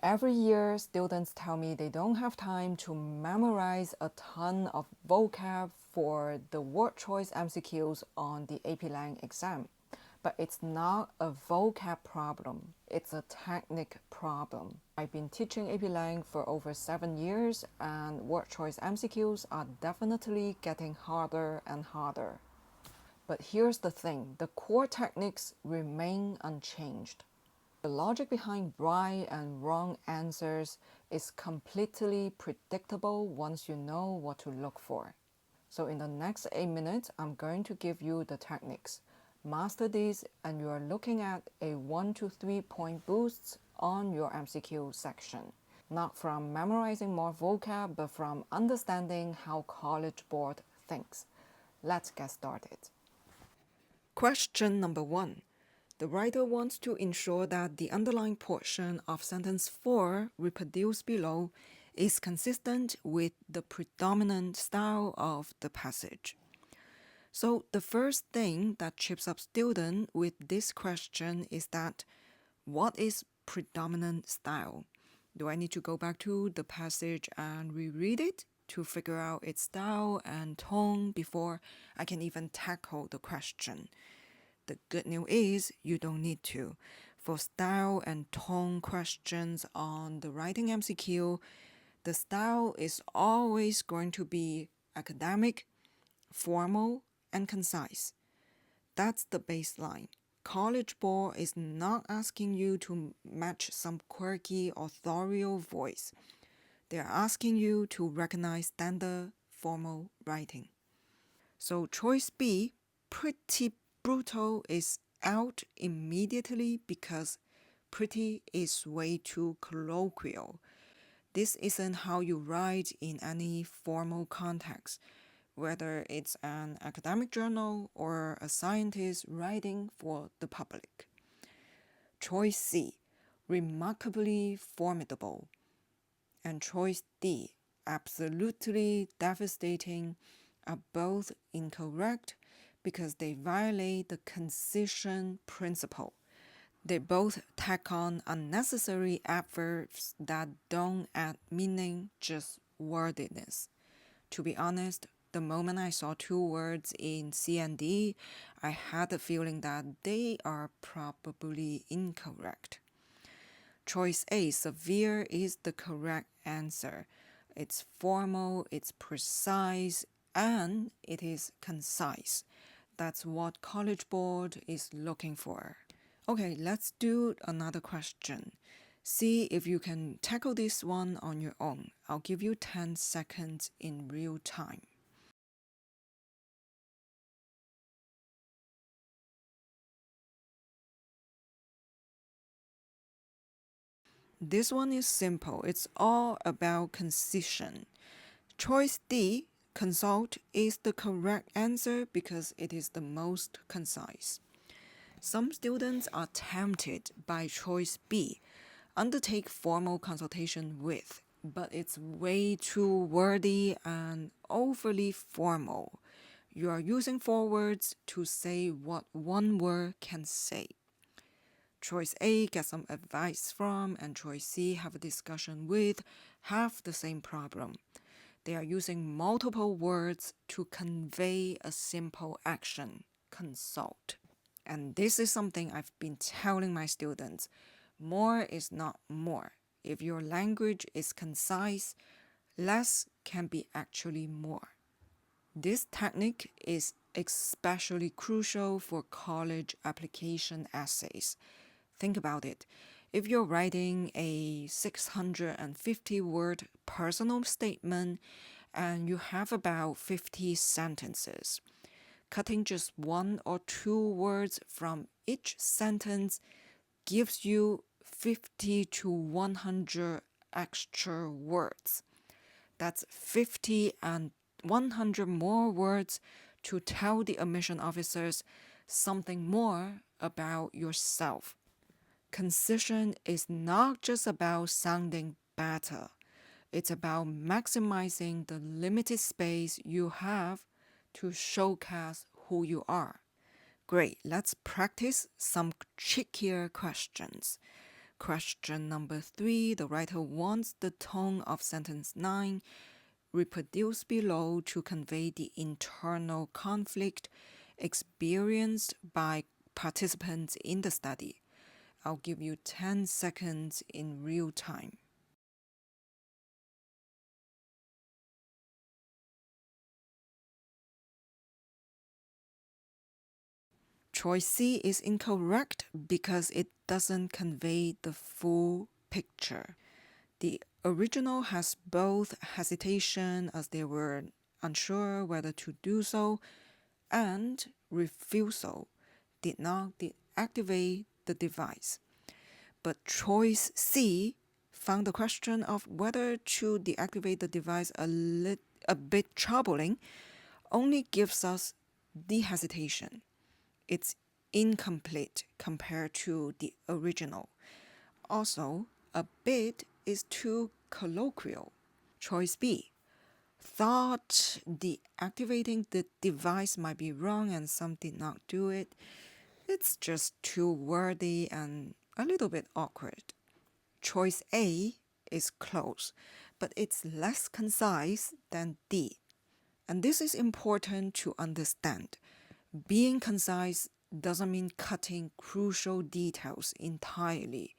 Every year, students tell me they don't have time to memorize a ton of vocab for the word choice MCQs on the AP Lang exam. But it's not a vocab problem, it's a technique problem. I've been teaching AP Lang for over 7 years, and word choice MCQs are definitely getting harder and harder. But here's the thing, the core techniques remain unchanged. The logic behind right and wrong answers is completely predictable once you know what to look for. So in the next 8 minutes, I'm going to give you the techniques. Master these and you are looking at a 1 to 3 point boost on your MCQ section. Not from memorizing more vocab, but from understanding how College Board thinks. Let's get started. Question number 1. The writer wants to ensure that the underlying portion of sentence 4 reproduced below is consistent with the predominant style of the passage. So the first thing that trips up students with this question is that what is predominant style? Do I need to go back to the passage and reread it to figure out its style and tone before I can even tackle the question? The good news is you don't need to. For style and tone questions on the writing MCQ, the style is always going to be academic, formal, and concise. That's the baseline. College Board is not asking you to match some quirky authorial voice. They are asking you to recognize standard formal writing. So choice B, pretty brutal, is out immediately because pretty is way too colloquial. This isn't how you write in any formal context, whether it's an academic journal or a scientist writing for the public. Choice C, remarkably formidable. And choice D, absolutely devastating, are both incorrect because they violate the concision principle. They both tack on unnecessary adverbs that don't add meaning, just wordiness. To be honest, the moment I saw 2 words in C and D, I had the feeling that they are probably incorrect. Choice A, severe, is the correct answer. It's formal, it's precise, and it is concise. That's what College Board is looking for. Okay, let's do another question. See if you can tackle this one on your own. I'll give you 10 seconds in real time. This one is simple. It's all about concision. Choice D, consult, is the correct answer because it is the most concise. Some students are tempted by choice B, undertake formal consultation with, but it's way too wordy and overly formal. You are using 4 words to say what 1 word can say. Choice A, get some advice from, and choice C, have a discussion with, have the same problem. They are using multiple words to convey a simple action, consult. And this is something I've been telling my students. More is not more. If your language is concise, less can be actually more. This technique is especially crucial for college application essays. Think about it. If you're writing a 650-word personal statement and you have about 50 sentences, cutting just 1 or 2 words from each sentence gives you 50 to 100 extra words. That's 50 and 100 more words to tell the admission officers something more about yourself. Concision is not just about sounding better. It's about maximizing the limited space you have to showcase who you are. Great, let's practice some trickier questions. Question number 3, the writer wants the tone of sentence 9 reproduced below to convey the internal conflict experienced by participants in the study. I'll give you 10 seconds in real time. Choice C is incorrect because it doesn't convey the full picture. The original has both hesitation as they were unsure whether to do so and refusal did not deactivate the device. But choice C found the question of whether to deactivate the device a bit troubling, only gives us the hesitation. It's incomplete compared to the original. Also, a bit is too colloquial. Choice B thought deactivating the device might be wrong and some did not do it. It's just too wordy and a little bit awkward. Choice A is close, but it's less concise than D. And this is important to understand. Being concise doesn't mean cutting crucial details entirely.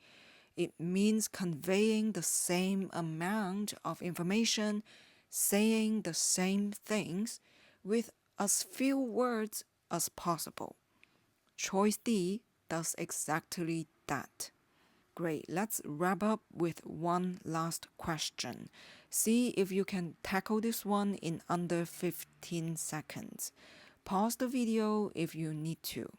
It means conveying the same amount of information, saying the same things with as few words as possible. Choice D does exactly that. Great, let's wrap up with one last question. See if you can tackle this one in under 15 seconds. Pause the video if you need to.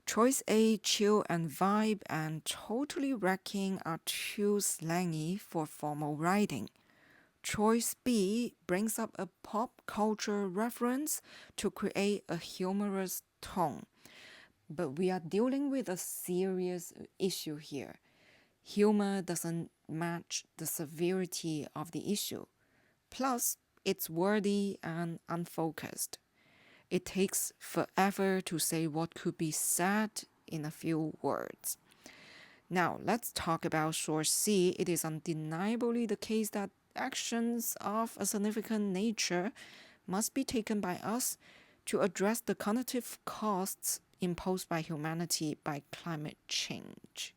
Choice A, chill and vibe, and totally wrecking are too slangy for formal writing. Choice B brings up a pop culture reference to create a humorous tone. But we are dealing with a serious issue here. Humor doesn't match the severity of the issue. Plus, it's wordy and unfocused. It takes forever to say what could be said in a few words. Now, let's talk about source C. It is undeniably the case that actions of a significant nature must be taken by us to address the cognitive costs imposed by humanity by climate change.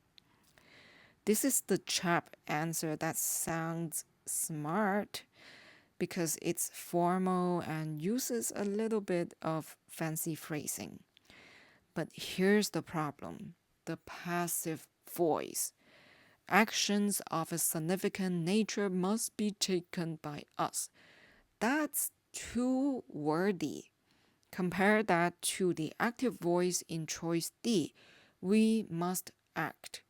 This is the chap answer that sounds smart because it's formal and uses a little bit of fancy phrasing. But here's the problem: the passive voice. Actions of a significant nature must be taken by us. That's too wordy. Compare that to the active voice in choice D. We must act.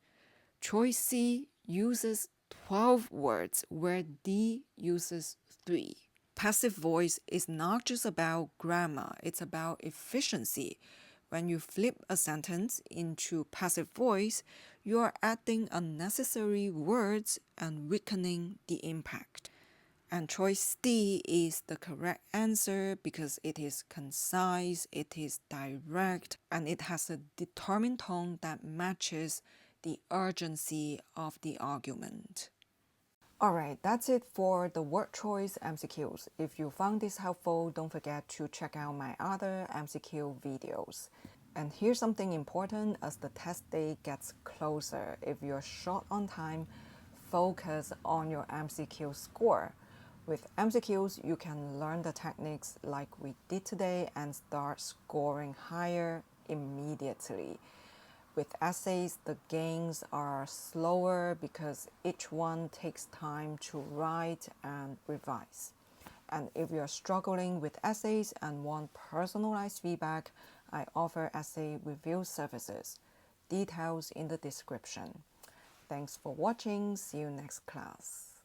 Choice C uses 12 words where D uses 3. Passive voice is not just about grammar, it's about efficiency. When you flip a sentence into passive voice, you are adding unnecessary words and weakening the impact. And choice D is the correct answer because it is concise, it is direct, and it has a determined tone that matches the urgency of the argument. Alright, that's it for the word choice MCQs. If you found this helpful, don't forget to check out my other MCQ videos. And here's something important as the test day gets closer. If you're short on time, focus on your MCQ score. With MCQs, you can learn the techniques like we did today and start scoring higher immediately. With essays, the gains are slower because each one takes time to write and revise. And if you're struggling with essays and want personalized feedback, I offer essay review services. Details in the description. Thanks for watching. See you next class.